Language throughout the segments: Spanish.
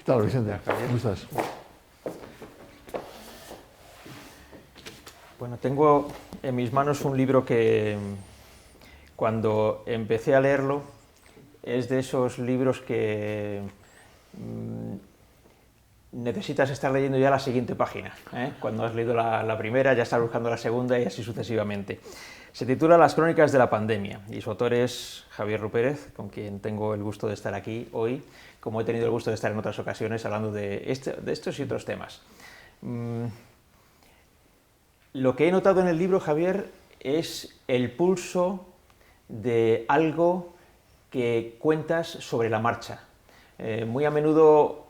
tal, Vicente? ¿Cómo estás? Bueno, tengo en mis manos un libro que cuando empecé a leerlo es de esos libros que necesitas estar leyendo ya la siguiente página, ¿eh? Cuando has leído la primera ya estás buscando la segunda y así sucesivamente. Se titula Las crónicas de la pandemia y su autor es Javier Rupérez, con quien tengo el gusto de estar aquí hoy, como he tenido el gusto de estar en otras ocasiones hablando de estos y otros temas. Lo que he notado en el libro, Javier, es el pulso de algo que cuentas sobre la marcha. Muy a menudo,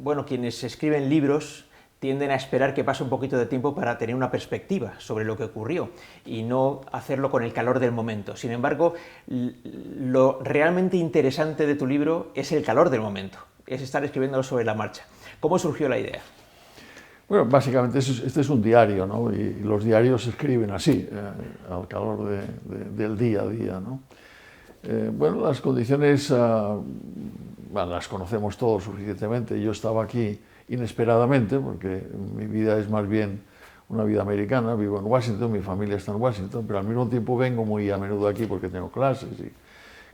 bueno, quienes escriben libros tienden a esperar que pase un poquito de tiempo para tener una perspectiva sobre lo que ocurrió y no hacerlo con el calor del momento. Sin embargo, lo realmente interesante de tu libro es el calor del momento, es estar escribiéndolo sobre la marcha. ¿Cómo surgió la idea? Bueno, básicamente este es un diario, ¿no? Y los diarios se escriben así, al calor del día a día, ¿no? Bueno, las condiciones bueno, las conocemos todos suficientemente. Yo estaba aquí inesperadamente, porque mi vida es más bien una vida americana, vivo en Washington, mi familia está en Washington, pero al mismo tiempo vengo muy a menudo aquí porque tengo clases. Y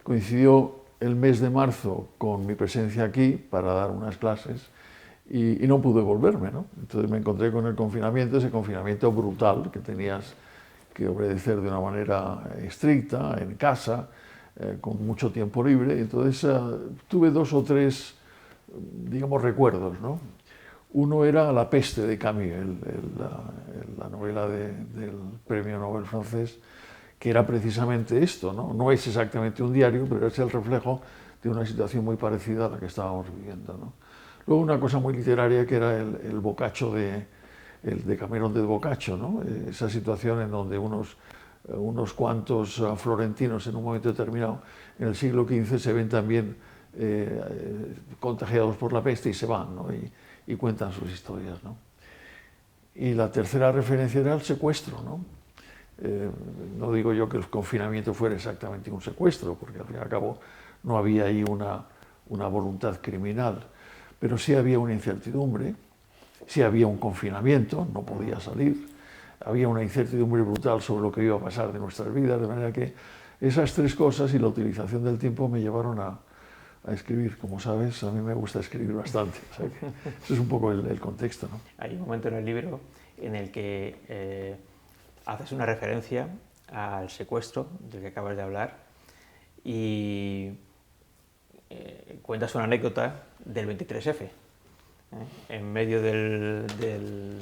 coincidió el mes de marzo con mi presencia aquí para dar unas clases y no pude volverme, ¿no? Entonces me encontré con el confinamiento, ese confinamiento brutal que tenías que obedecer de una manera estricta, en casa, con mucho tiempo libre. Entonces tuve dos o tres, digamos, recuerdos, ¿no? Uno era La peste de Camus, la novela del premio Nobel francés, que era precisamente esto, ¿no? No es exactamente un diario, pero es el reflejo de una situación muy parecida a la que estábamos viviendo, ¿no? Luego una cosa muy literaria que era el Boccaccio de Camerón de Boccaccio, ¿no? Esa situación en donde unos cuantos florentinos en un momento determinado en el siglo XV se ven también contagiados por la peste y se van, ¿no? Y cuentan sus historias, ¿no? Y la tercera referencia era el secuestro, ¿no? No digo yo que el confinamiento fuera exactamente un secuestro, porque al fin y al cabo no había ahí una voluntad criminal, pero sí había una incertidumbre, sí había un confinamiento, no podía salir, había una incertidumbre brutal sobre lo que iba a pasar de nuestras vidas, de manera que esas tres cosas y la utilización del tiempo me llevaron a escribir. Como sabes, a mí me gusta escribir bastante, o sea que ese es un poco el contexto, ¿no? Hay un momento en el libro en el que haces una referencia al secuestro del que acabas de hablar y cuentas una anécdota del 23F. En medio del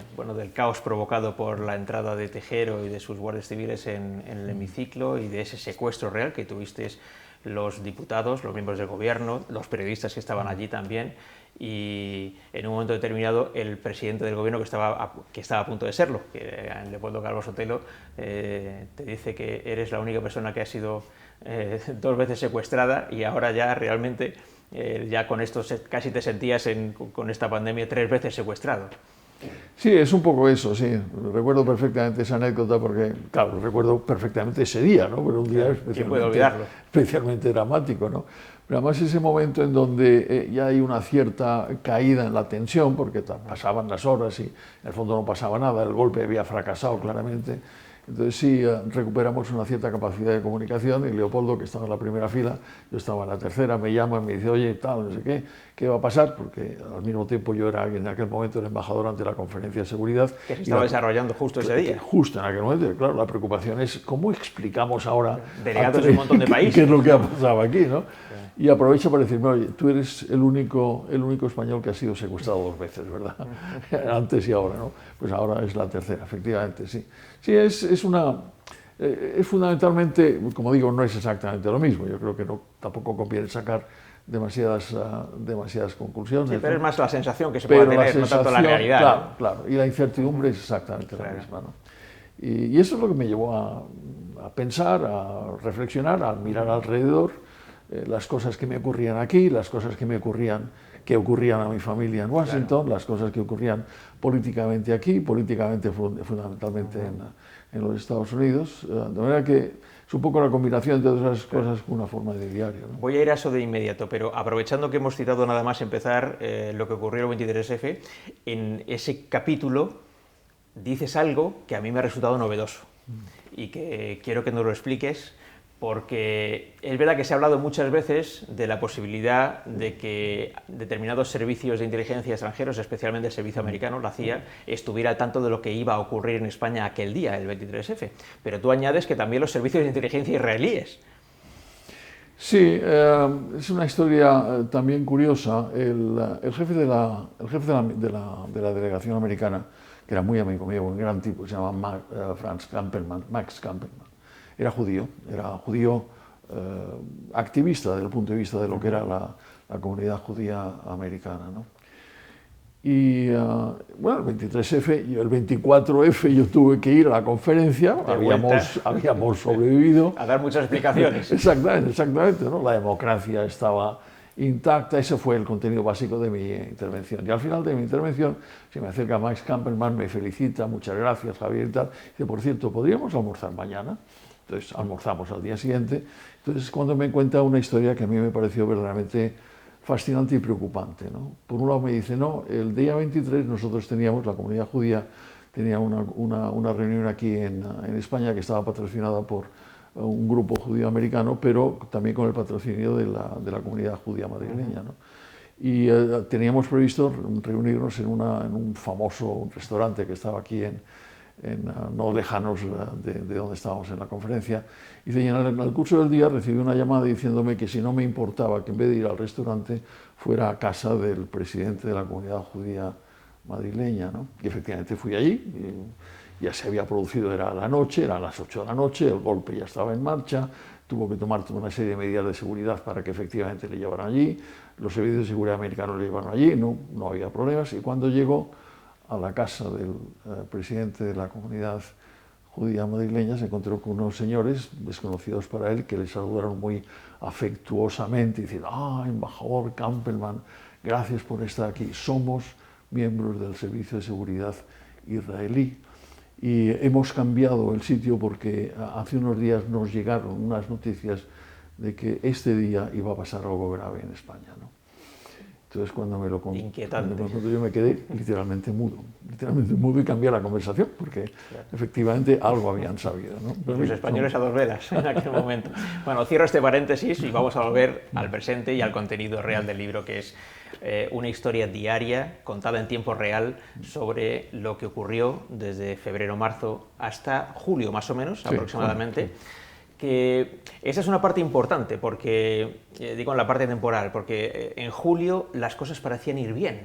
caos provocado por la entrada de Tejero y de sus guardias civiles en el hemiciclo y de ese secuestro real que tuvisteis los diputados, los miembros del gobierno, los periodistas que estaban allí también, y en un momento determinado el presidente del gobierno que estaba a punto de serlo, que Leopoldo Calvo Sotelo, te dice que eres la única persona que ha sido 2 veces secuestrada y ahora ya realmente ya con esto casi te sentías con esta pandemia 3 veces secuestrado. Sí, es un poco eso, sí. Recuerdo perfectamente esa anécdota porque, claro, recuerdo perfectamente ese día, ¿no? Pero un día especialmente dramático, ¿no? Pero además ese momento en donde ya hay una cierta caída en la tensión, porque pasaban las horas y en el fondo no pasaba nada, el golpe había fracasado claramente. Entonces sí, recuperamos una cierta capacidad de comunicación y Leopoldo, que estaba en la primera fila, yo estaba en la tercera, me llama y me dice, oye, tal, no sé qué va a pasar, porque al mismo tiempo yo era en aquel momento el embajador ante la Conferencia de Seguridad. Que se estaba desarrollando justo ese día. Justo en aquel momento, claro, la preocupación es cómo explicamos ahora delegados de un montón de países, qué es lo que ha pasado aquí, ¿no? Y aprovecho para decirme, oye, tú eres el único español que ha sido secuestrado 2 veces, ¿verdad? Antes y ahora, ¿no? Pues ahora es la tercera, efectivamente, sí. Sí, es fundamentalmente, como digo, no es exactamente lo mismo. Yo creo que tampoco conviene sacar demasiadas conclusiones. Sí, pero es más la sensación que se puede tener, no tanto la realidad. Claro, ¿no? claro. Y la incertidumbre es exactamente la misma, ¿no? Y eso es lo que me llevó a pensar, a reflexionar, a mirar alrededor, las cosas que me ocurrían aquí, las cosas que ocurrían a mi familia en Washington, las cosas que ocurrían políticamente aquí, políticamente fundamentalmente en los Estados Unidos, de manera que es un poco la combinación de todas esas cosas con una forma de diario, ¿no? Voy a ir a eso de inmediato, pero aprovechando que hemos citado nada más empezar lo que ocurrió el 23F, en ese capítulo dices algo que a mí me ha resultado novedoso y que quiero que nos lo expliques, porque es verdad que se ha hablado muchas veces de la posibilidad de que determinados servicios de inteligencia extranjeros, especialmente el servicio americano, la CIA, estuviera al tanto de lo que iba a ocurrir en España aquel día, el 23F. Pero tú añades que también los servicios de inteligencia israelíes. Sí, es una historia también curiosa. El jefe de la delegación americana, que era muy amigo mío, un gran tipo, se llamaba Max Kampelman. Era judío activista desde el punto de vista de lo que era la comunidad judía americana, ¿no? Y bueno, el 23F y el 24F yo tuve que ir a la conferencia, habíamos sobrevivido. A dar muchas explicaciones. Exactamente, ¿no? La democracia estaba intacta, ese fue el contenido básico de mi intervención. Y al final de mi intervención se me acerca Max Kampelman, me felicita, muchas gracias Javier y tal. Dice, por cierto, ¿podríamos almorzar mañana? Entonces almorzamos al día siguiente. Entonces cuando me cuenta una historia que a mí me pareció verdaderamente fascinante y preocupante, ¿no? Por un lado me dice, no, el día 23 nosotros teníamos, la comunidad judía tenía una reunión aquí en España que estaba patrocinada por un grupo judío americano, pero también con el patrocinio de la comunidad judía madrileña, ¿no? Y teníamos previsto reunirnos en un famoso restaurante que estaba aquí no lejanos de donde estábamos en la conferencia, y en el curso del día recibí una llamada diciéndome que si no me importaba que en vez de ir al restaurante fuera a casa del presidente de la comunidad judía madrileña, ¿no? Y efectivamente fui allí, y ya se había producido, era la noche, eran las 8 de la noche, el golpe ya estaba en marcha, tuvo que tomar toda una serie de medidas de seguridad para que efectivamente le llevaran allí, los servicios de seguridad americanos le llevaron allí, no había problemas, y cuando llegó a la casa del presidente de la comunidad judía madrileña se encontró con unos señores desconocidos para él que le saludaron muy afectuosamente y diciendo, embajador Kampelman, gracias por estar aquí, somos miembros del Servicio de Seguridad israelí y hemos cambiado el sitio porque hace unos días nos llegaron unas noticias de que este día iba a pasar algo grave en España, ¿no? Entonces cuando me lo contó yo me quedé literalmente mudo y cambié la conversación porque efectivamente algo habían sabido, ¿no? Pero los españoles a dos velas en aquel momento. Bueno, cierro este paréntesis y vamos a volver al presente y al contenido real del libro, que es una historia diaria contada en tiempo real sobre lo que ocurrió desde febrero-marzo hasta julio más o menos, aproximadamente. Que esa es una parte importante, porque digo en la parte temporal, porque en julio las cosas parecían ir bien.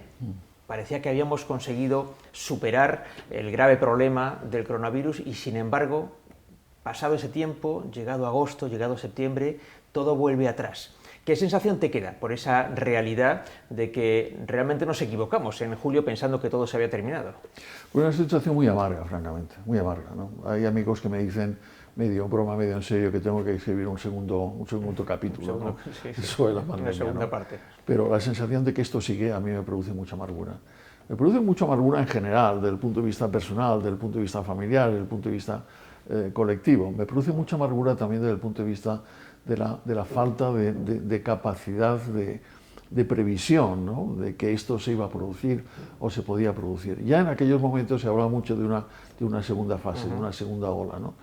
Parecía que habíamos conseguido superar el grave problema del coronavirus y, sin embargo, pasado ese tiempo, llegado agosto, llegado septiembre, todo vuelve atrás. ¿Qué sensación te queda por esa realidad de que realmente nos equivocamos en julio pensando que todo se había terminado? Una sensación muy amarga, francamente, muy amarga, ¿no? Hay amigos que me dicen, medio broma, medio en serio, que tengo que escribir un segundo capítulo, ¿no? Sobre la pandemia, una segunda parte. Pero la sensación de que esto sigue a mí me produce mucha amargura. Me produce mucha amargura en general, desde el punto de vista personal, desde el punto de vista familiar, desde el punto de vista colectivo. Me produce mucha amargura también desde el punto de vista de la falta de capacidad de previsión, ¿no? De que esto se iba a producir o se podía producir. Ya en aquellos momentos se hablaba mucho de una segunda fase, de una segunda ola, ¿no?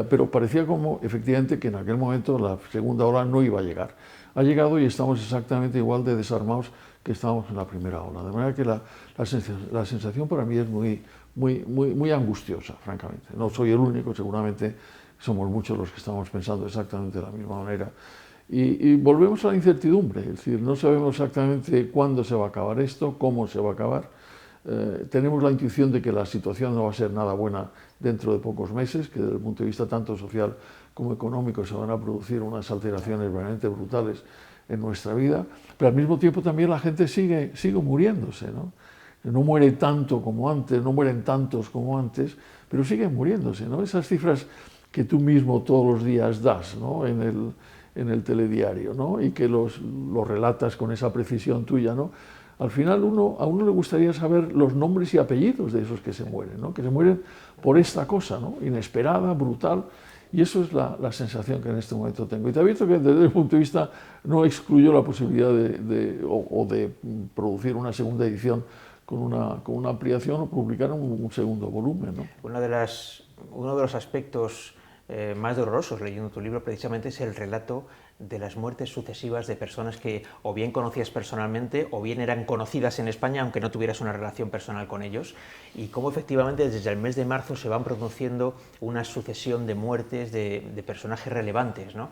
Pero parecía como, efectivamente, que en aquel momento la segunda ola no iba a llegar. Ha llegado y estamos exactamente igual de desarmados que estábamos en la primera ola. De manera que la sensación para mí es muy angustiosa, francamente. No soy el único, seguramente somos muchos los que estamos pensando exactamente de la misma manera. Y volvemos a la incertidumbre, es decir, no sabemos exactamente cuándo se va a acabar esto, cómo se va a acabar. Tenemos la intuición de que la situación no va a ser nada buena dentro de pocos meses, que desde el punto de vista tanto social como económico se van a producir unas alteraciones realmente brutales en nuestra vida, pero al mismo tiempo también la gente sigue muriéndose, ¿no? No muere tanto como antes, no mueren tantos como antes, pero siguen muriéndose, ¿no? Esas cifras que tú mismo todos los días das, ¿no? en el telediario, ¿no? Y que los relatas con esa precisión tuya, ¿no? Al final a uno le gustaría saber los nombres y apellidos de esos que se mueren, ¿no? Que se mueren por esta cosa, ¿no? Inesperada, brutal, Y eso es la sensación que en este momento tengo. Y te advierto que desde el punto de vista no excluyo la posibilidad de producir una segunda edición con una ampliación o publicar un segundo volumen, ¿no? Uno de los aspectos más dolorosos leyendo tu libro precisamente es el relato de las muertes sucesivas de personas que o bien conocías personalmente o bien eran conocidas en España aunque no tuvieras una relación personal con ellos, y cómo efectivamente desde el mes de marzo se van produciendo una sucesión de muertes de personajes relevantes, ¿no?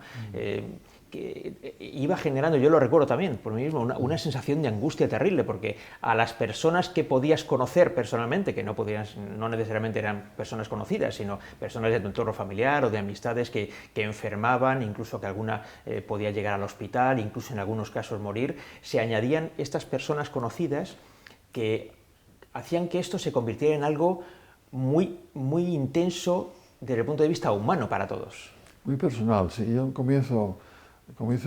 Que iba generando, yo lo recuerdo también por mí mismo, una sensación de angustia terrible, porque a las personas que podías conocer personalmente, que no necesariamente eran personas conocidas, sino personas de tu entorno familiar o de amistades que enfermaban, incluso que alguna podía llegar al hospital, incluso en algunos casos morir, se añadían estas personas conocidas que hacían que esto se convirtiera en algo muy, muy intenso desde el punto de vista humano para todos. Muy personal, sí. Yo comienzo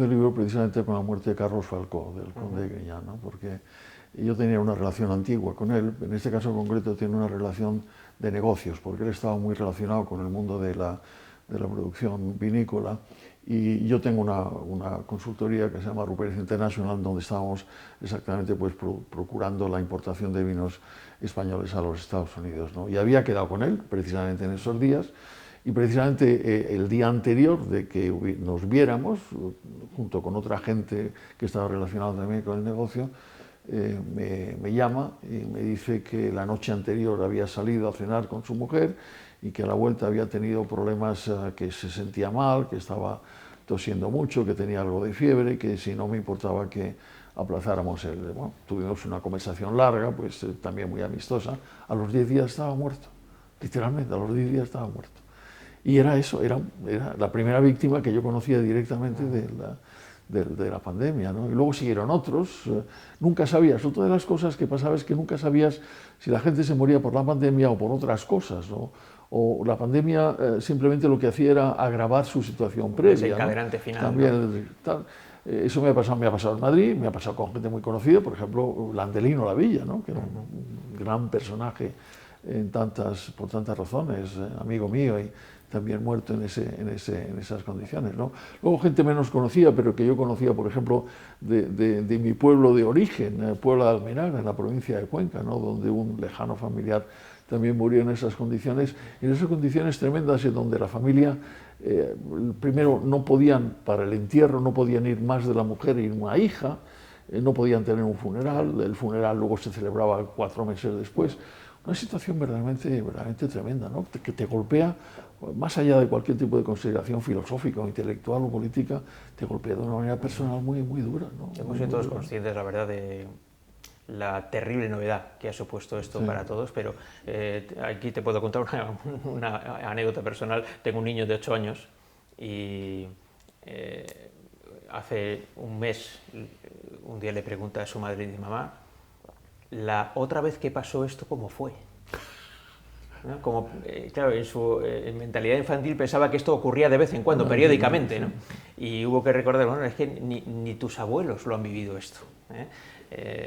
el libro precisamente con la muerte de Carlos Falcó, del conde de Griñán, ¿no? Porque yo tenía una relación antigua con él, en este caso concreto tiene una relación de negocios, porque él estaba muy relacionado con el mundo de la producción vinícola, y yo tengo una consultoría que se llama Rupert International, donde estábamos exactamente pues, procurando la importación de vinos españoles a los Estados Unidos, ¿no? Y había quedado con él precisamente en esos días. Y precisamente el día anterior de que nos viéramos, junto con otra gente que estaba relacionada también con el negocio, me llama y me dice que la noche anterior había salido a cenar con su mujer y que a la vuelta había tenido problemas, que se sentía mal, que estaba tosiendo mucho, que tenía algo de fiebre, que si no me importaba que aplazáramos el... Bueno, tuvimos una conversación larga, pues también muy amistosa. A los 10 días estaba muerto, literalmente, a los 10 días estaba muerto. Y era eso, era la primera víctima que yo conocía directamente de la pandemia, ¿no? Y luego siguieron otros. Nunca sabías, otra de las cosas que pasaba es que nunca sabías si la gente se moría por la pandemia o por otras cosas, ¿no? O la pandemia simplemente lo que hacía era agravar su situación previa. Desencadenante, ¿no? Final. También, ¿no? Eso me ha pasado en Madrid, me ha pasado con gente muy conocida, por ejemplo, Landelino Lavilla, ¿no? Que era un gran personaje por tantas razones, amigo mío, y también muerto en esas condiciones, ¿no? Luego gente menos conocida, pero que yo conocía, por ejemplo, de mi pueblo de origen, Puebla de Almenara, en la provincia de Cuenca, ¿no? Donde un lejano familiar también murió en esas condiciones tremendas, en donde la familia, primero no podían, para el entierro no podían ir más de la mujer y una hija, no podían tener un funeral, el funeral luego se celebraba 4 meses después. Una situación verdaderamente tremenda, ¿no? Que te golpea, más allá de cualquier tipo de consideración filosófica o intelectual o política, te golpea de una manera personal muy, muy dura, ¿no? Hemos sido todos conscientes, la verdad, de la terrible novedad que ha supuesto esto para todos, pero aquí te puedo contar una anécdota personal. Tengo un niño de 8 años y hace un mes, un día le pregunta a su madre y dice: mamá, la otra vez que pasó esto, ¿cómo fue? ¿No? Como, claro, en su mentalidad infantil pensaba que esto ocurría de vez en cuando, periódicamente, ¿no? Y hubo que recordar, bueno, es que ni tus abuelos lo han vivido esto,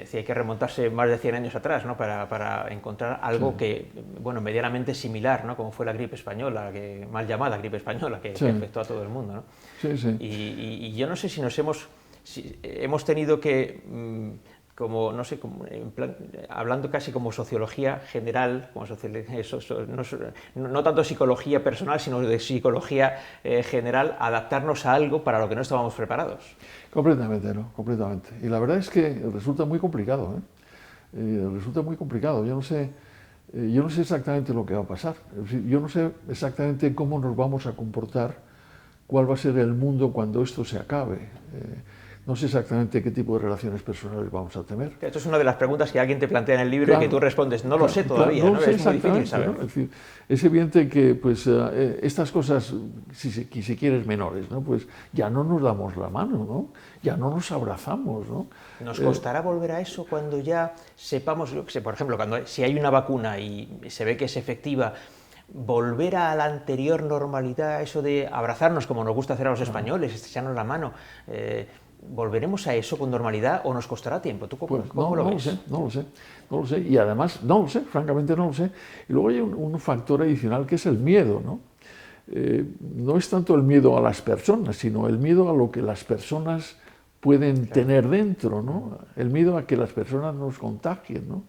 sí, hay que remontarse más de 100 años atrás, ¿no? para encontrar algo que, bueno, medianamente similar, ¿no? Como fue la gripe española, mal llamada gripe española, que afectó a todo el mundo, ¿no? Sí, sí. Y yo no sé si hemos tenido que... como, no sé, en plan, hablando casi como sociología general, como no tanto psicología personal, sino de psicología general, adaptarnos a algo para lo que no estábamos preparados. Completamente, ¿no? Completamente. Y la verdad es que resulta muy complicado, resulta muy complicado. Yo no sé exactamente lo que va a pasar. Es decir, yo no sé exactamente cómo nos vamos a comportar, cuál va a ser el mundo cuando esto se acabe. No sé exactamente qué tipo de relaciones personales vamos a tener. Esto es una de las preguntas que alguien te plantea en el libro, y que tú respondes: no lo sé todavía, no lo sé, es muy difícil saber. ¿no? Es decir, es evidente que pues, estas cosas, si quieres menores, ¿no? Pues ya no nos damos la mano, ¿no? Ya no nos abrazamos, ¿no? ¿Nos costará volver a eso cuando ya sepamos, yo qué sé, por ejemplo, si hay una vacuna y se ve que es efectiva, volver a la anterior normalidad, eso de abrazarnos como nos gusta hacer a los españoles, estrecharnos la mano? ¿Volveremos a eso con normalidad o nos costará tiempo? ¿Tú cómo lo ves? No lo sé. Y además, no lo sé, francamente no lo sé. Y luego hay un factor adicional que es el miedo, ¿no? no es tanto el miedo a las personas, sino el miedo a lo que las personas pueden tener dentro, ¿no? El miedo a que las personas nos contagien, ¿no?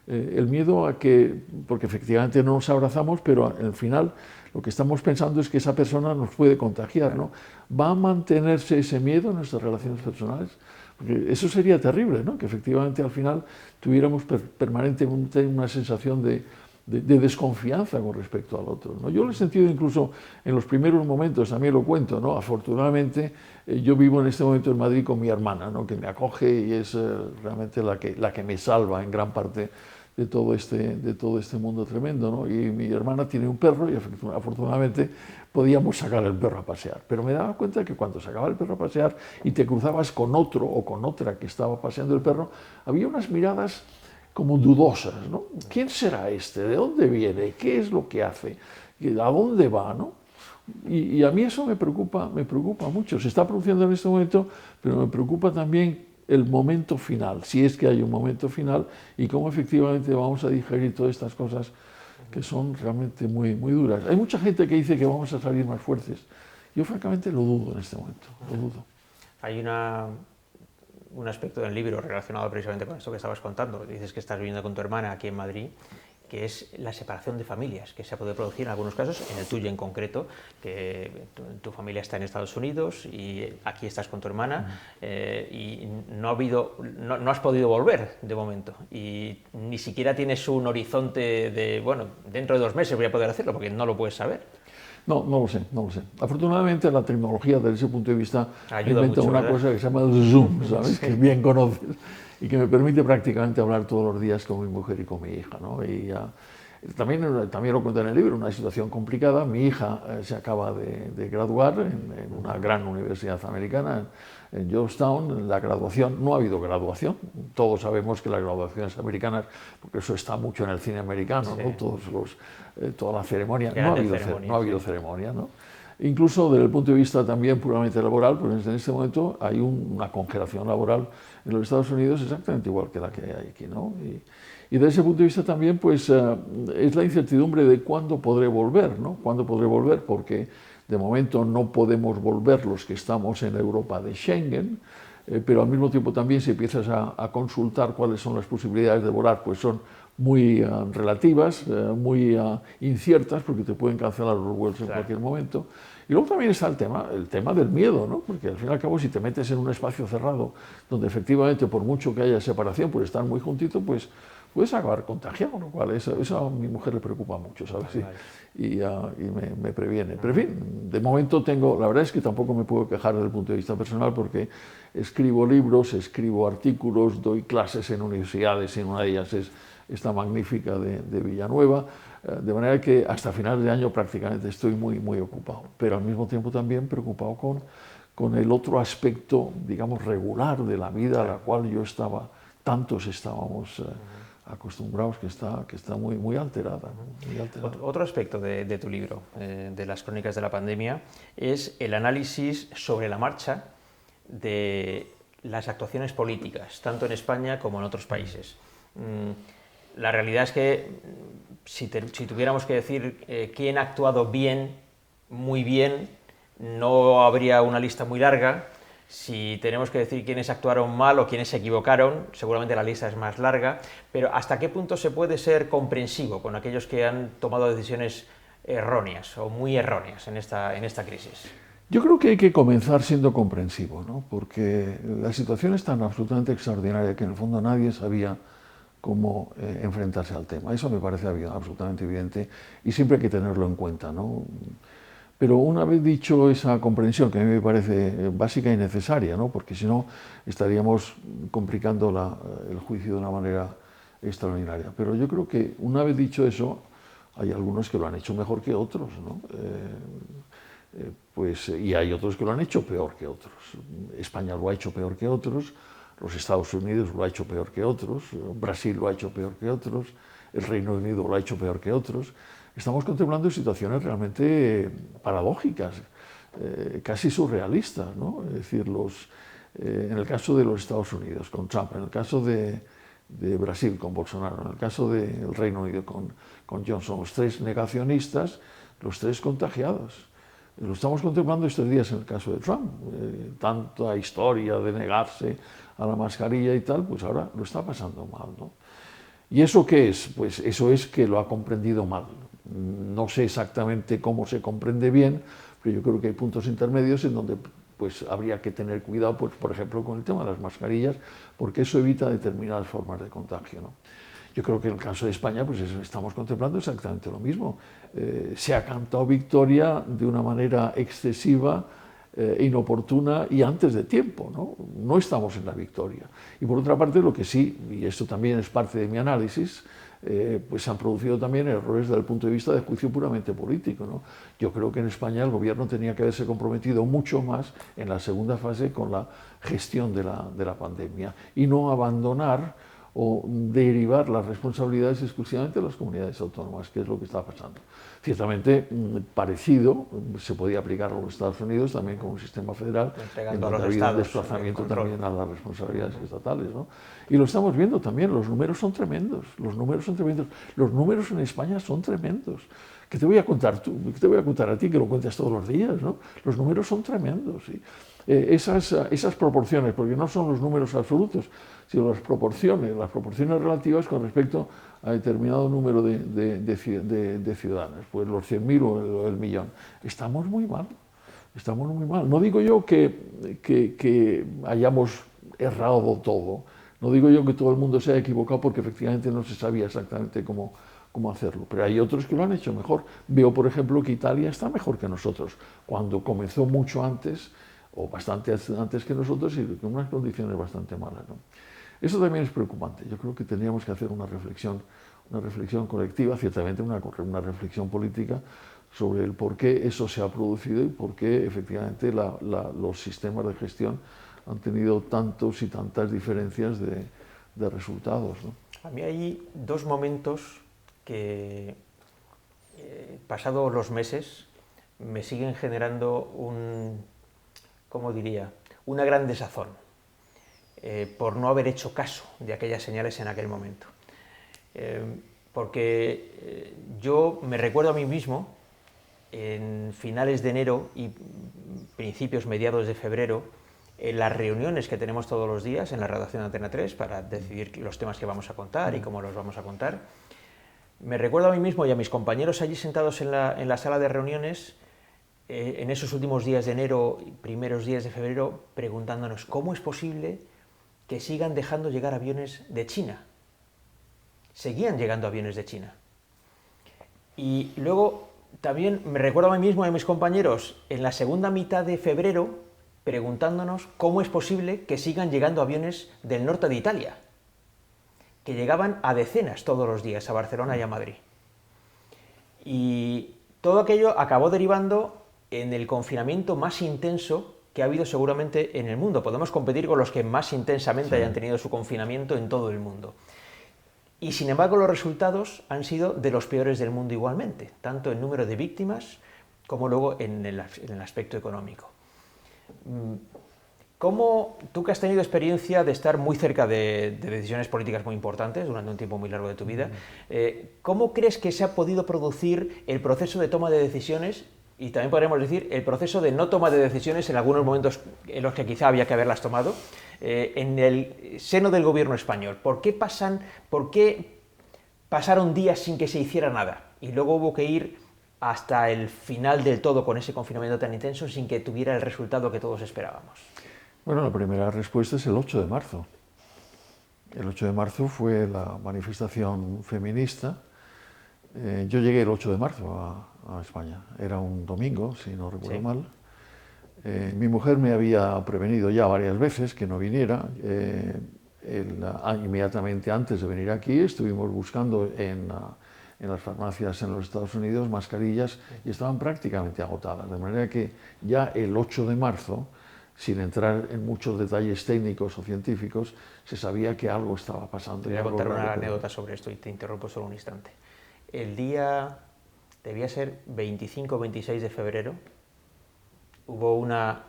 El miedo a que, porque efectivamente no nos abrazamos, pero al final lo que estamos pensando es que esa persona nos puede contagiar, ¿no? ¿Va a mantenerse ese miedo en nuestras relaciones personales? Porque eso sería terrible, ¿no? Que efectivamente al final tuviéramos permanentemente una sensación de desconfianza con respecto al otro, ¿no? Yo lo he sentido incluso en los primeros momentos, también lo cuento, ¿no? Afortunadamente yo vivo en este momento en Madrid con mi hermana, ¿no? Que me acoge y es realmente la que me salva en gran parte de todo este mundo tremendo, ¿no? Y mi hermana tiene un perro y afortunadamente podíamos sacar el perro a pasear, pero me daba cuenta que cuando sacaba el perro a pasear y te cruzabas con otro o con otra que estaba paseando el perro, había unas miradas como dudosas, ¿no? ¿Quién será este? ¿De dónde viene? ¿Qué es lo que hace? ¿A dónde va? ¿No? Y a mí eso me preocupa mucho. Se está produciendo en este momento, pero me preocupa también el momento final, si es que hay un momento final, y cómo efectivamente vamos a digerir todas estas cosas que son realmente muy, muy duras. Hay mucha gente que dice que vamos a salir más fuertes. Yo francamente lo dudo en este momento, lo dudo. Hay un aspecto del libro relacionado precisamente con esto que estabas contando. Dices que estás viviendo con tu hermana aquí en Madrid, que es la separación de familias, que se puede producir en algunos casos, en el tuyo en concreto, que tu familia está en Estados Unidos y aquí estás con tu hermana, y no has podido volver de momento, y ni siquiera tienes un horizonte de, bueno, dentro de 2 meses voy a poder hacerlo, porque no lo puedes saber. No, no lo sé, no lo sé. Afortunadamente la tecnología desde ese punto de vista inventa una ¿verdad? cosa que se llama Zoom, ¿sabes? Sí. Que bien conoces y que me permite prácticamente hablar todos los días con mi mujer y con mi hija, ¿no? Y también lo cuento en el libro, una situación complicada. Mi hija se acaba de graduar en una gran universidad americana, en Georgetown. La graduación, no ha habido graduación. Todos sabemos que las graduaciones americanas, porque eso está mucho en el cine americano, sí. ¿No? Toda la ceremonia, no ha habido ceremonia, ¿no? Incluso desde el punto de vista también puramente laboral, pues en este momento hay una congelación laboral en los Estados Unidos exactamente igual que la que hay aquí, ¿no? Y desde ese punto de vista también, pues es la incertidumbre de cuándo podré volver, ¿no? Cuándo podré volver, porque de momento no podemos volver los que estamos en Europa de Schengen, pero al mismo tiempo también si empiezas a consultar cuáles son las posibilidades de volar, pues son muy relativas, muy inciertas, porque te pueden cancelar los vuelos en cualquier momento. Y luego también está el tema del miedo, ¿no? Porque al fin y al cabo, si te metes en un espacio cerrado, donde efectivamente, por mucho que haya separación, pues están muy juntitos, pues puedes acabar contagiado, lo cual eso a mi mujer le preocupa mucho, ¿sabes? Y me previene. Pero en fin, de momento la verdad es que tampoco me puedo quejar desde el punto de vista personal, porque escribo libros, escribo artículos, doy clases en universidades, y en una de ellas es esta magnífica de Villanueva, de manera que hasta finales de año prácticamente estoy muy, muy ocupado, pero al mismo tiempo también preocupado con el otro aspecto, digamos, regular de la vida a la cual tantos estábamos acostumbrados, que está muy, muy alterada, ¿no? Muy alterada. Otro aspecto de tu libro, de las crónicas de la pandemia, es el análisis sobre la marcha de las actuaciones políticas, tanto en España como en otros países. La realidad es que si tuviéramos que decir quién ha actuado bien, muy bien, no habría una lista muy larga. Si tenemos que decir quiénes actuaron mal o quiénes se equivocaron, seguramente la lista es más larga, pero ¿hasta qué punto se puede ser comprensivo con aquellos que han tomado decisiones erróneas o muy erróneas en esta crisis? Yo creo que hay que comenzar siendo comprensivo, ¿no? Porque la situación es tan absolutamente extraordinaria que en el fondo nadie sabía cómo enfrentarse al tema. Eso me parece absolutamente evidente y siempre hay que tenerlo en cuenta, ¿no? Pero una vez dicho esa comprensión, que a mí me parece básica y necesaria, ¿no? Porque si no estaríamos complicando el juicio de una manera extraordinaria. Pero yo creo que una vez dicho eso, hay algunos que lo han hecho mejor que otros, ¿no? Y hay otros que lo han hecho peor que otros. España lo ha hecho peor que otros, los Estados Unidos lo ha hecho peor que otros, Brasil lo ha hecho peor que otros, el Reino Unido lo ha hecho peor que otros. Estamos contemplando situaciones realmente paradójicas, casi surrealistas, ¿no? Es decir, en el caso de los Estados Unidos con Trump, en el caso de Brasil con Bolsonaro, en el caso del Reino Unido con Johnson, los tres negacionistas, los 3 contagiados. Lo estamos contemplando estos días en el caso de Trump. Tanta historia de negarse a la mascarilla y tal, pues ahora lo está pasando mal, ¿no? ¿Y eso qué es? Pues eso es que lo ha comprendido mal. No sé exactamente cómo se comprende bien, pero yo creo que hay puntos intermedios en donde pues habría que tener cuidado, pues, por ejemplo, con el tema de las mascarillas, porque eso evita determinadas formas de contagio, ¿no? Yo creo que en el caso de España pues estamos contemplando exactamente lo mismo. Se ha cantado victoria de una manera excesiva, inoportuna y antes de tiempo, ¿no? No estamos en la victoria. Y por otra parte, lo que sí, y esto también es parte de mi análisis, pues se han producido también errores desde el punto de vista de juicio puramente político, ¿no? Yo creo que en España el gobierno tenía que haberse comprometido mucho más en la segunda fase con la gestión de la pandemia y no abandonar o derivar las responsabilidades exclusivamente de las comunidades autónomas, que es lo que está pasando. Ciertamente, parecido se podía aplicar a los Estados Unidos también con un sistema federal, en donde ha habido un desplazamiento también a las responsabilidades estatales, ¿no? Y lo estamos viendo también, los números son tremendos, los números son tremendos, los números en España son tremendos. ¿Qué te voy a contar tú? ¿Qué te voy a contar a ti que lo cuentas todos los días, ¿no? Los números son tremendos, ¿sí? Esas proporciones, porque no son los números absolutos, sino las proporciones relativas con respecto a determinado número de ciudadanos, pues los 100.000 o el millón. Estamos muy mal, estamos muy mal. No digo yo que hayamos errado todo, no digo yo que todo el mundo se haya equivocado porque efectivamente no se sabía exactamente cómo hacerlo, pero hay otros que lo han hecho mejor. Veo, por ejemplo, que Italia está mejor que nosotros, cuando comenzó mucho antes, o bastante antes que nosotros, y con unas condiciones bastante malas, ¿no? Eso también es preocupante. Yo creo que tendríamos que hacer una reflexión colectiva, ciertamente una reflexión política, sobre el por qué eso se ha producido y por qué efectivamente los sistemas de gestión han tenido tantos y tantas diferencias de resultados, ¿no? A mí hay 2 momentos que, pasados los meses, me siguen generando ¿cómo diría?, una gran desazón, por no haber hecho caso de aquellas señales en aquel momento. Porque yo me recuerdo a mí mismo, en finales de enero y mediados de febrero, en las reuniones que tenemos todos los días en la redacción de Antena 3 para decidir los temas que vamos a contar y cómo los vamos a contar, me recuerdo a mí mismo y a mis compañeros allí sentados en la sala de reuniones, en esos últimos días de enero y primeros días de febrero, preguntándonos cómo es posible que sigan dejando llegar aviones de China. Seguían llegando aviones de China. Y luego también me recuerdo a mí mismo y a mis compañeros en la segunda mitad de febrero preguntándonos cómo es posible que sigan llegando aviones del norte de Italia, que llegaban a decenas todos los días a Barcelona y a Madrid. Y todo aquello acabó derivando en el confinamiento más intenso que ha habido seguramente en el mundo. Podemos competir con los que más intensamente hayan tenido su confinamiento en todo el mundo. Y sin embargo los resultados han sido de los peores del mundo igualmente, tanto en número de víctimas como luego en el aspecto económico. ¿Cómo, tú que has tenido experiencia de estar muy cerca de decisiones políticas muy importantes durante un tiempo muy largo de tu vida, cómo crees que se ha podido producir el proceso de toma de decisiones y también podríamos decir el proceso de no toma de decisiones en algunos momentos en los que quizá había que haberlas tomado en el seno del gobierno español? ¿Por qué pasaron días sin que se hiciera nada y luego hubo que ir hasta el final del todo con ese confinamiento tan intenso sin que tuviera el resultado que todos esperábamos? Bueno, la primera respuesta es el 8 de marzo. El 8 de marzo fue la manifestación feminista. Yo llegué el 8 de marzo a España. Era un domingo, si no recuerdo mal. Mi mujer me había prevenido ya varias veces que no viniera. Inmediatamente antes de venir aquí estuvimos buscando en las farmacias en los Estados Unidos mascarillas y estaban prácticamente agotadas. De manera que ya el 8 de marzo, sin entrar en muchos detalles técnicos o científicos, se sabía que algo estaba pasando. Te voy a contar una anécdota sobre esto y te interrumpo solo un instante. El día, debía ser 25 o 26 de febrero, hubo una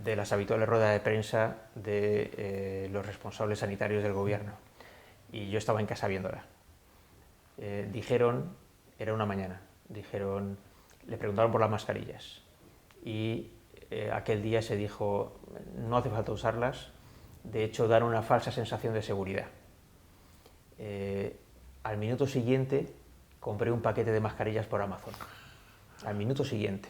de las habituales ruedas de prensa de los responsables sanitarios del gobierno y yo estaba en casa viéndola. Dijeron, era una mañana, dijeron: le preguntaron por las mascarillas y aquel día se dijo, no hace falta usarlas, de hecho dan una falsa sensación de seguridad. Al minuto siguiente compré un paquete de mascarillas por Amazon, al minuto siguiente,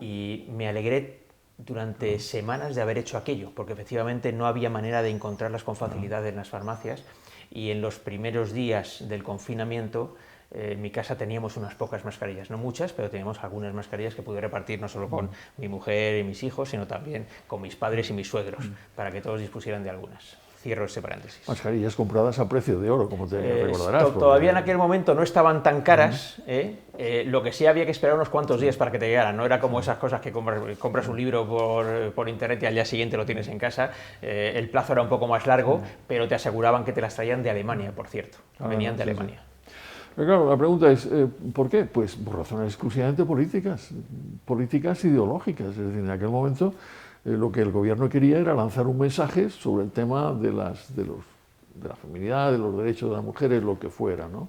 y me alegré durante semanas de haber hecho aquello, porque efectivamente no había manera de encontrarlas con facilidad en las farmacias, y en los primeros días del confinamiento en mi casa teníamos unas pocas mascarillas, no muchas, pero teníamos algunas mascarillas que pude repartir no solo con mi mujer y mis hijos, sino también con mis padres y mis suegros, para que todos dispusieran de algunas. Cierro este paréntesis. Mascarillas compradas a precio de oro, como te recordarás. Todavía en aquel momento no estaban tan caras, lo que sí había que esperar unos cuantos días para que te llegaran, no era como esas cosas que compras un libro por internet y al día siguiente lo tienes en casa, el plazo era un poco más largo, pero te aseguraban que te las traían de Alemania, por cierto, venían de Alemania. Pero claro, la pregunta es, ¿por qué? Pues por razones exclusivamente políticas ideológicas. Es decir, en aquel momento lo que el gobierno quería era lanzar un mensaje sobre el tema de la feminidad, de los derechos de las mujeres, lo que fuera, ¿no?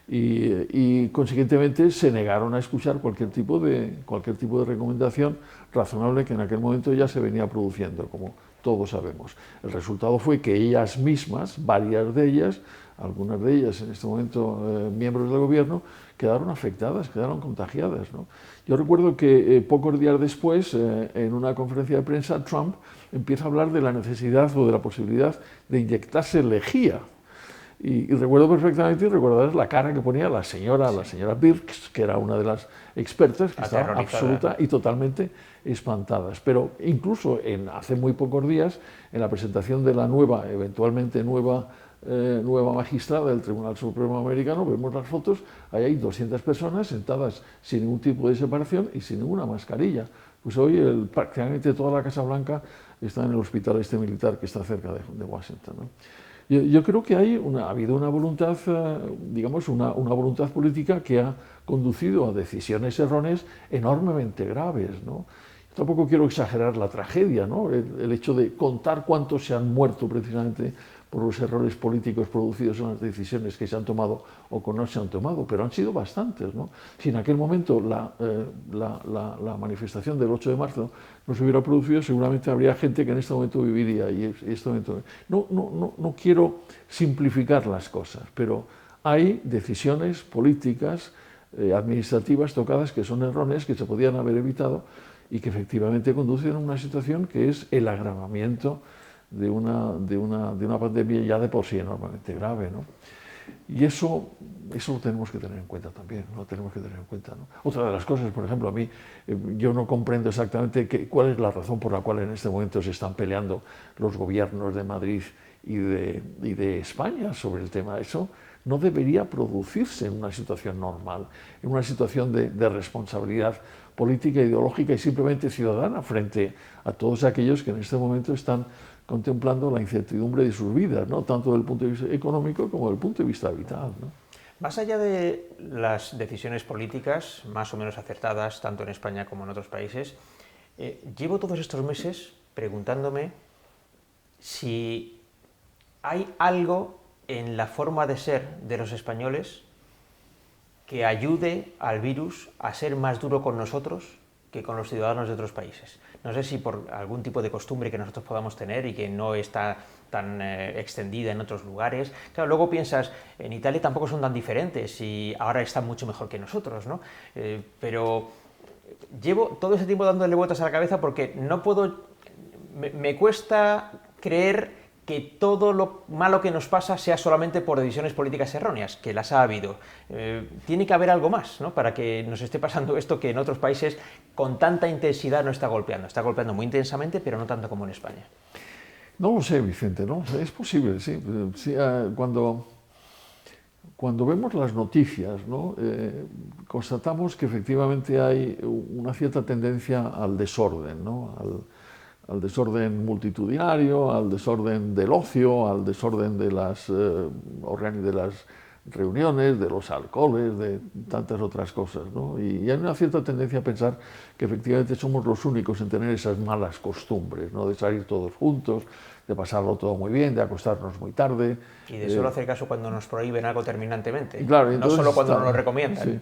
Y consiguientemente se negaron a escuchar cualquier tipo de recomendación razonable que en aquel momento ya se venía produciendo, como todos sabemos. El resultado fue que ellas mismas, varias de ellas, algunas de ellas en este momento miembros del gobierno, quedaron afectadas, quedaron contagiadas, ¿no? Yo recuerdo que pocos días después, en una conferencia de prensa, Trump empieza a hablar de la necesidad o de la posibilidad de inyectarse lejía. Y recuerdo perfectamente, y recordarás la cara que ponía la señora Birx, que era una de las expertas, que estaba absoluta y totalmente espantadas. Pero incluso hace muy pocos días, en la presentación de la eventualmente nueva magistrada del Tribunal Supremo Americano, vemos las fotos, ahí hay 200 personas sentadas sin ningún tipo de separación y sin ninguna mascarilla. Pues hoy prácticamente toda la Casa Blanca está en el hospital militar que está cerca de Washington, ¿no? Yo creo que ha habido una voluntad, digamos, una voluntad política que ha conducido a decisiones erróneas enormemente graves, ¿no? Yo tampoco quiero exagerar la tragedia, ¿no? El hecho de contar cuántos se han muerto precisamente por los errores políticos producidos en las decisiones que se han tomado o que no se han tomado, pero han sido bastantes, ¿no? Si en aquel momento la manifestación del 8 de marzo no se hubiera producido, seguramente habría gente que en este momento viviría. No quiero simplificar las cosas, pero hay decisiones políticas, administrativas tocadas que son erróneas, que se podían haber evitado y que efectivamente conducen a una situación que es el agravamiento de una pandemia ya de por sí enormemente grave, ¿no? Y eso lo tenemos que tener en cuenta también, ¿no? Tenemos que tener en cuenta, ¿no? Otra de las cosas, por ejemplo, a mí, yo no comprendo exactamente cuál es la razón por la cual en este momento se están peleando los gobiernos de Madrid y de España sobre el tema. Eso no debería producirse en una situación normal, en una situación de responsabilidad política, ideológica y simplemente ciudadana frente a todos aquellos que en este momento están contemplando la incertidumbre de sus vidas, ¿no? Tanto desde el punto de vista económico como desde el punto de vista vital, ¿no? Más allá de las decisiones políticas, más o menos acertadas, tanto en España como en otros países, llevo todos estos meses preguntándome si hay algo en la forma de ser de los españoles que ayude al virus a ser más duro con nosotros que con los ciudadanos de otros países. No sé si por algún tipo de costumbre que nosotros podamos tener y que no está tan extendida en otros lugares. Claro, luego piensas, en Italia tampoco son tan diferentes y ahora están mucho mejor que nosotros, ¿no? Pero llevo todo ese tiempo dándole vueltas a la cabeza porque no puedo... Me cuesta creer que todo lo malo que nos pasa sea solamente por decisiones políticas erróneas, que las ha habido. Tiene que haber algo más, ¿no? Para que nos esté pasando esto que en otros países con tanta intensidad no está golpeando. Está golpeando muy intensamente, pero no tanto como en España. No lo sé, Vicente, ¿no? Es posible, sí. Cuando vemos las noticias, ¿no? Constatamos que efectivamente hay una cierta tendencia al desorden, ¿no? Al desorden multitudinario, al desorden del ocio, al desorden de las reuniones, de los alcoholes, de tantas otras cosas, ¿no? Y hay una cierta tendencia a pensar que efectivamente somos los únicos en tener esas malas costumbres, ¿no? De salir todos juntos, de pasarlo todo muy bien, de acostarnos muy tarde. Y de solo hacer caso cuando nos prohíben algo terminantemente, claro, no entonces, solo cuando nos lo recomiendan. Sí.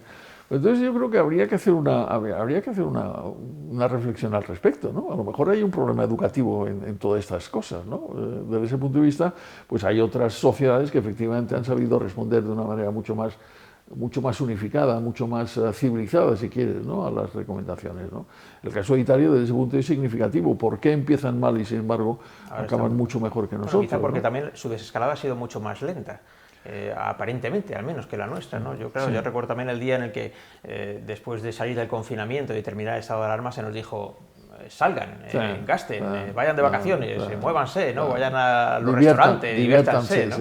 Entonces yo creo que habría que hacer una reflexión al respecto, ¿no? A lo mejor hay un problema educativo en todas estas cosas, ¿no? Desde ese punto de vista, pues hay otras sociedades que efectivamente han sabido responder de una manera mucho más unificada, mucho más civilizada, si quieres, ¿no? A las recomendaciones, ¿no? El caso de Italia, desde ese punto de vista, es significativo. ¿Por qué empiezan mal y, sin embargo, acaban mucho mejor que nosotros? Quizá porque ¿no? también su desescalada ha sido mucho más lenta. Aparentemente, al menos, que la nuestra, ¿no? Yo recuerdo también el día en el que, después de salir del confinamiento y terminar el estado de alarma, se nos dijo: salgan, gasten, vayan de vacaciones, muévanse, ¿no? Vayan a los restaurantes, diviértanse, ¿no?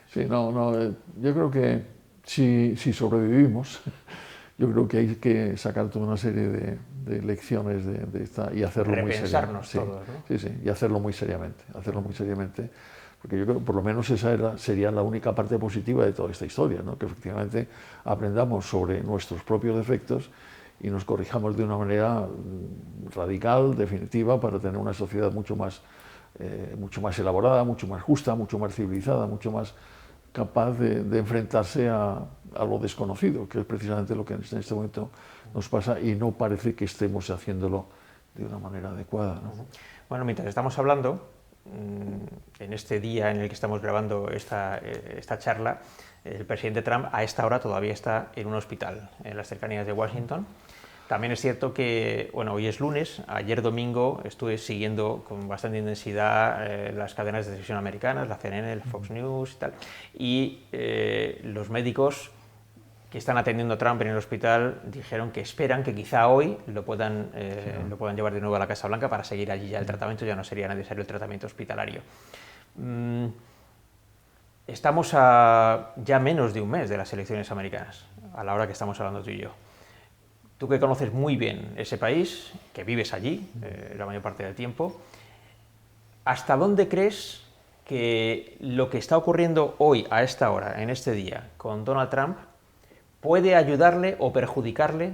Sí, yo creo que si sobrevivimos, yo creo que hay que sacar toda una serie de lecciones de esta y hacerlo muy seriamente. Todos, ¿no? Sí, y hacerlo muy seriamente, porque yo creo que por lo menos esa sería la única parte positiva de toda esta historia, ¿no? Que efectivamente aprendamos sobre nuestros propios defectos y nos corrijamos de una manera radical, definitiva, para tener una sociedad mucho más elaborada, mucho más justa, mucho más civilizada, mucho más capaz de enfrentarse a lo desconocido, que es precisamente lo que en este momento nos pasa, y no parece que estemos haciéndolo de una manera adecuada, ¿no? Bueno, mientras estamos hablando, en este día en el que estamos grabando esta charla, el presidente Trump a esta hora todavía está en un hospital en las cercanías de Washington. También es cierto que, bueno, hoy es lunes, ayer domingo estuve siguiendo con bastante intensidad las cadenas de televisión americanas, la CNN, el Fox News y tal, y los médicos que están atendiendo a Trump en el hospital dijeron que esperan que quizá hoy lo puedan llevar de nuevo a la Casa Blanca para seguir allí ya el tratamiento, ya no sería necesario el tratamiento hospitalario. Estamos a ya menos de un mes de las elecciones americanas, a la hora que estamos hablando tú y yo. Tú, que conoces muy bien ese país, que vives allí la mayor parte del tiempo, ¿hasta dónde crees que lo que está ocurriendo hoy, a esta hora, en este día, con Donald Trump, puede ayudarle o perjudicarle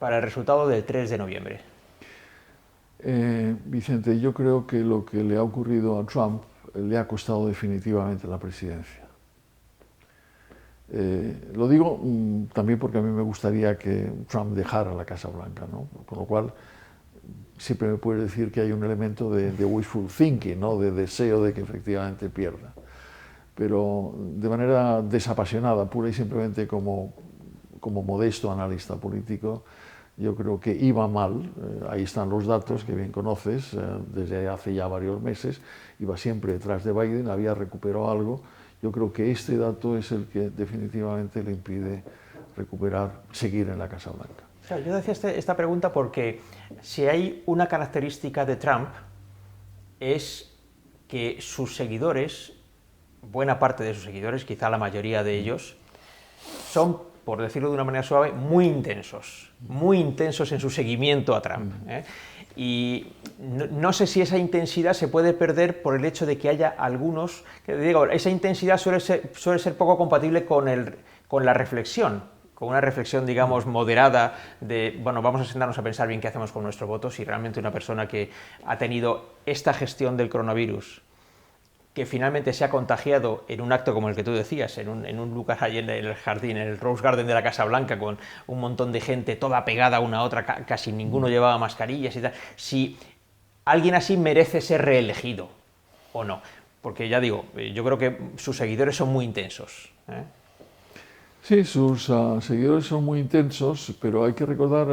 para el resultado del 3 de noviembre? Vicente, yo creo que lo que le ha ocurrido a Trump le ha costado definitivamente la presidencia. Lo digo también porque a mí me gustaría que Trump dejara la Casa Blanca, ¿no? Con lo cual siempre me puede decir que hay un elemento de wishful thinking, ¿no? De deseo de que efectivamente pierda. Pero de manera desapasionada, pura y simplemente como modesto analista político, yo creo que iba mal. Ahí están los datos que bien conoces, desde hace ya varios meses, iba siempre detrás de Biden, había recuperado algo. Yo creo que este dato es el que definitivamente le impide seguir en la Casa Blanca. O sea, yo decía esta pregunta porque si hay una característica de Trump es que sus seguidores, buena parte de sus seguidores, quizá la mayoría de ellos, son, por decirlo de una manera suave, muy intensos en su seguimiento a Trump, ¿eh? Y no sé si esa intensidad se puede perder por el hecho de que haya algunos, que digo, esa intensidad suele ser poco compatible con la reflexión, con una reflexión, digamos, moderada de, bueno, vamos a sentarnos a pensar bien qué hacemos con nuestro voto, si realmente una persona que ha tenido esta gestión del coronavirus, que finalmente se ha contagiado en un acto como el que tú decías, en un lugar allí en el jardín, en el Rose Garden de la Casa Blanca, con un montón de gente toda pegada una a otra, casi ninguno llevaba mascarillas y tal, si alguien así merece ser reelegido o no. Porque ya digo, yo creo que sus seguidores son muy intensos, ¿eh? Sí, sus seguidores son muy intensos, pero hay que recordar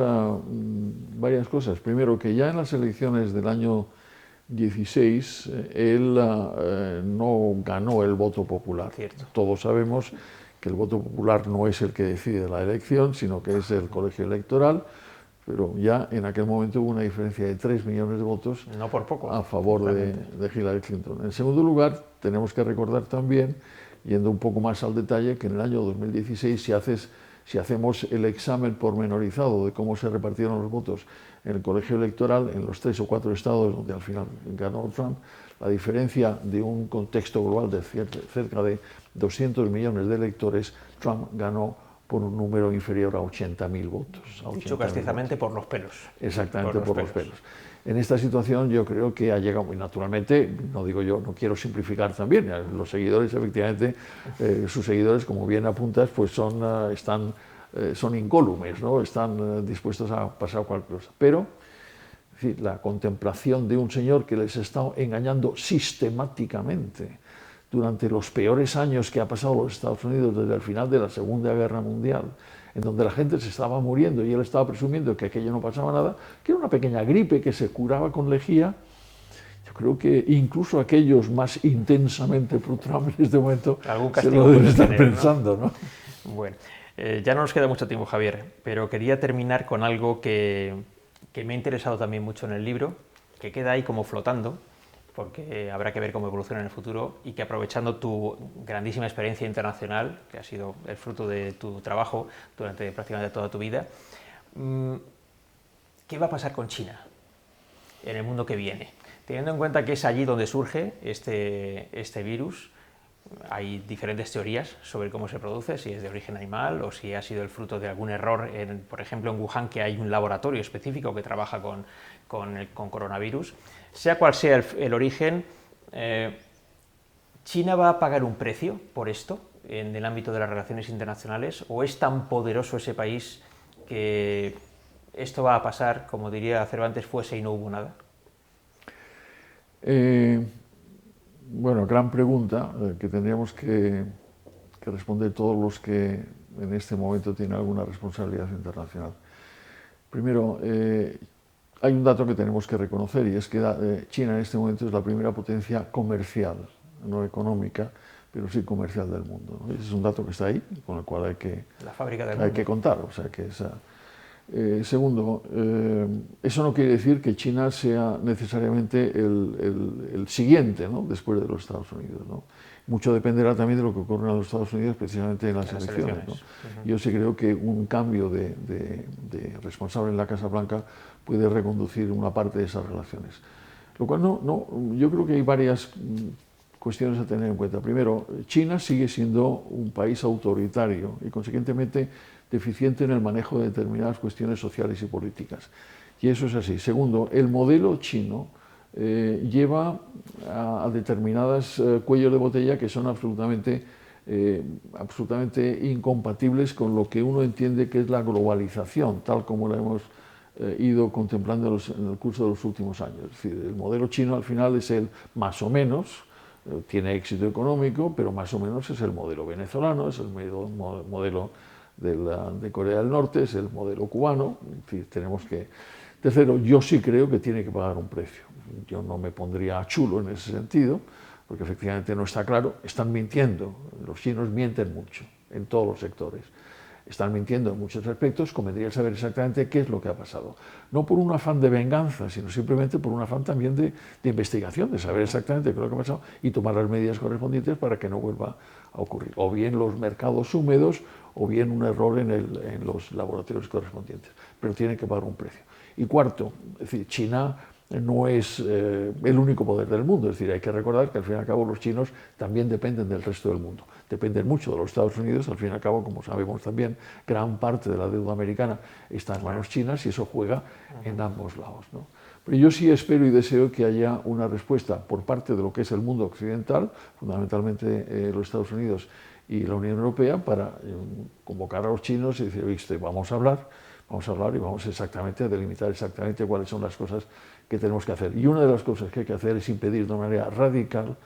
varias cosas. Primero, que ya en las elecciones del año 16, él no ganó el voto popular. Cierto. Todos sabemos que el voto popular no es el que decide la elección, sino que es el colegio electoral, pero ya en aquel momento hubo una diferencia de 3 millones de votos, no por poco, a favor de Hillary Clinton. En segundo lugar, tenemos que recordar también, yendo un poco más al detalle, que en el año 2016, si hacemos el examen pormenorizado de cómo se repartieron los votos en el colegio electoral, en los 3 o 4 estados donde al final ganó Trump, la diferencia de un contexto global de cerca de 200 millones de electores, Trump ganó por un número inferior a 80.000 votos. Dicho castizamente, por los pelos. Exactamente, por los pelos. en esta situación yo creo que ha llegado, y naturalmente, no digo yo, no quiero simplificar también, los seguidores, efectivamente, sus seguidores, como bien apuntas, pues son incólumes, ¿no? Están dispuestos a pasar cualquier cosa. Pero es decir, la contemplación de un señor que les está engañando sistemáticamente durante los peores años que ha pasado los Estados Unidos desde el final de la Segunda Guerra Mundial, en donde la gente se estaba muriendo y él estaba presumiendo que aquello no pasaba nada, que era una pequeña gripe que se curaba con lejía. Yo creo que incluso aquellos más intensamente frustrables de este momento se lo deben estar pensando, ¿no? Bueno, ya no nos queda mucho tiempo, Javier, pero quería terminar con algo que me ha interesado también mucho en el libro, que queda ahí como flotando, porque habrá que ver cómo evoluciona en el futuro, y que, aprovechando tu grandísima experiencia internacional, que ha sido el fruto de tu trabajo durante prácticamente toda tu vida, ¿qué va a pasar con China en el mundo que viene? Teniendo en cuenta que es allí donde surge este virus, hay diferentes teorías sobre cómo se produce, si es de origen animal o si ha sido el fruto de algún error, por ejemplo en Wuhan, que hay un laboratorio específico que trabaja con coronavirus. Sea cual sea el origen, ¿China va a pagar un precio por esto en el ámbito de las relaciones internacionales, o es tan poderoso ese país que esto va a pasar, como diría Cervantes, fuese y no hubo nada? Bueno, gran pregunta que tendríamos que responder todos los que en este momento tienen alguna responsabilidad internacional. Primero, hay un dato que tenemos que reconocer, y es que China en este momento es la primera potencia comercial, no económica, pero sí comercial del mundo, ¿no? Ese es un dato que está ahí, con el cual hay que contar. O sea, que segundo, eso no quiere decir que China sea necesariamente el siguiente, ¿no?, después de los Estados Unidos, ¿no? Mucho dependerá también de lo que ocurra en los Estados Unidos, precisamente en las elecciones, ¿no? Yo sí creo que un cambio de responsable en la Casa Blanca puede reconducir una parte de esas relaciones. Lo cual yo creo que hay varias cuestiones a tener en cuenta. Primero, China sigue siendo un país autoritario y, consiguientemente, deficiente en el manejo de determinadas cuestiones sociales y políticas. Y eso es así. Segundo, el modelo chino lleva a determinadas cuellos de botella que son absolutamente incompatibles con lo que uno entiende que es la globalización, tal como la hemos ido contemplando en el curso de los últimos años. Es decir, el modelo chino al final es el más o menos, tiene éxito económico, pero más o menos es el modelo venezolano, es el modelo de Corea del Norte, es el modelo cubano. En fin, tenemos que... Tercero, yo sí creo que tiene que pagar un precio. Yo no me pondría chulo en ese sentido, porque efectivamente no está claro. Están mintiendo, los chinos mienten mucho en todos los sectores. Están mintiendo en muchos aspectos. Convendría saber exactamente qué es lo que ha pasado. No por un afán de venganza, sino simplemente por un afán también de investigación, de saber exactamente qué es lo que ha pasado y tomar las medidas correspondientes para que no vuelva a ocurrir. O bien los mercados húmedos, o bien un error en los laboratorios correspondientes. Pero tiene que pagar un precio. Y cuarto, es decir, China no es el único poder del mundo. Es decir, hay que recordar que al fin y al cabo los chinos también dependen del resto del mundo. Dependen mucho de los Estados Unidos. Al fin y al cabo, como sabemos también, gran parte de la deuda americana está en manos chinas y eso juega en ambos lados, ¿no? Pero yo sí espero y deseo que haya una respuesta por parte de lo que es el mundo occidental, fundamentalmente los Estados Unidos y la Unión Europea, para convocar a los chinos y decir, viste, vamos a hablar y vamos exactamente a delimitar exactamente cuáles son las cosas que tenemos que hacer. Y una de las cosas que hay que hacer es impedir de una manera radical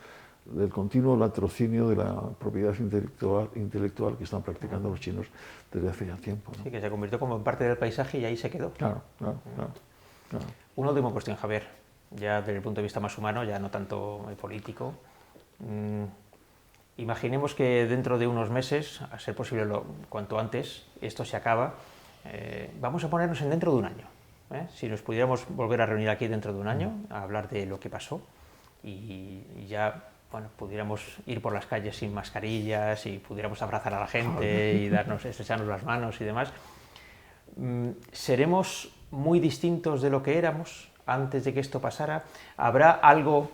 el continuo latrocinio de la propiedad intelectual que están practicando los chinos desde hace ya tiempo, ¿no? Sí, que se convirtió como en parte del paisaje y ahí se quedó. Claro. Una última cuestión, Javier, ya desde el punto de vista más humano, ya no tanto político. Imaginemos que dentro de unos meses, a ser posible cuanto antes, esto se acaba. Vamos a ponernos en dentro de un año. Si nos pudiéramos volver a reunir aquí dentro de un año, a hablar de lo que pasó, y ya, bueno, pudiéramos ir por las calles sin mascarillas y pudiéramos abrazar a la gente y estrecharnos las manos y demás, ¿seremos muy distintos de lo que éramos antes de que esto pasara? ¿Habrá algo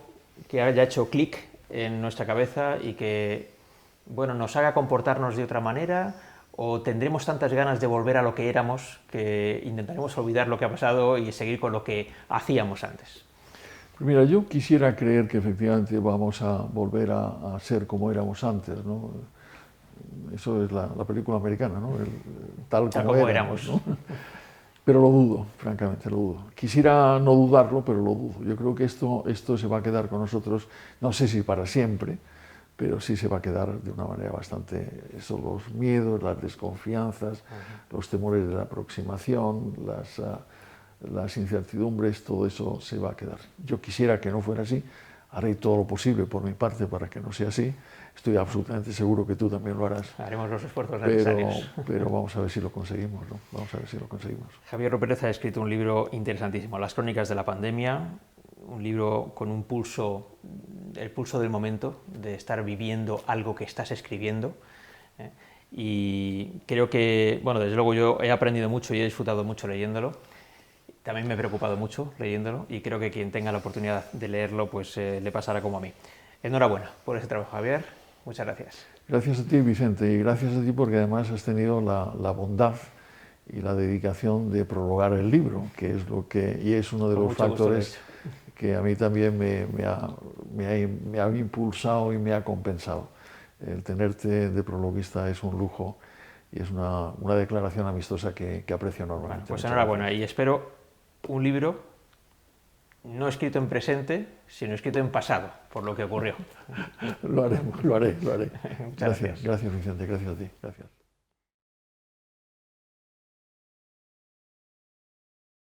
que haya hecho clic en nuestra cabeza y que, bueno, nos haga comportarnos de otra manera? ¿O tendremos tantas ganas de volver a lo que éramos que intentaremos olvidar lo que ha pasado y seguir con lo que hacíamos antes? Pues mira, yo quisiera creer que efectivamente vamos a volver a ser como éramos antes, ¿no? Eso es la película americana, ¿no? Tal como éramos, ¿no? Pero lo dudo, francamente, lo dudo. Quisiera no dudarlo, pero lo dudo. Yo creo que esto se va a quedar con nosotros, no sé si para siempre, pero sí se va a quedar de una manera bastante... Eso, los miedos, las desconfianzas, los temores de la aproximación, las incertidumbres, todo eso se va a quedar. Yo quisiera que no fuera así, haré todo lo posible por mi parte para que no sea así. Estoy absolutamente seguro que tú también lo harás. Haremos los esfuerzos necesarios. Pero vamos a ver si lo conseguimos, ¿no? Vamos a ver si lo conseguimos. Javier Ropérez ha escrito un libro interesantísimo, Las crónicas de la pandemia, un libro con un pulso, el pulso del momento, de estar viviendo algo que estás escribiendo. Y creo que, bueno, desde luego yo he aprendido mucho y he disfrutado mucho leyéndolo. También me he preocupado mucho leyéndolo y creo que quien tenga la oportunidad de leerlo pues le pasará como a mí. Enhorabuena por ese trabajo, Javier. Muchas gracias. Gracias a ti, Vicente, y gracias a ti porque además has tenido la bondad y la dedicación de prologar el libro, que es y es uno de los factores que a mí también me ha impulsado y me ha compensado. El tenerte de prologuista es un lujo y es una declaración amistosa que aprecio enormemente. Bueno, pues enhorabuena y espero un libro no escrito en presente, sino escrito en pasado, por lo que ocurrió. Lo haré. Muchas gracias. Gracias, Vicente, gracias a ti. Gracias.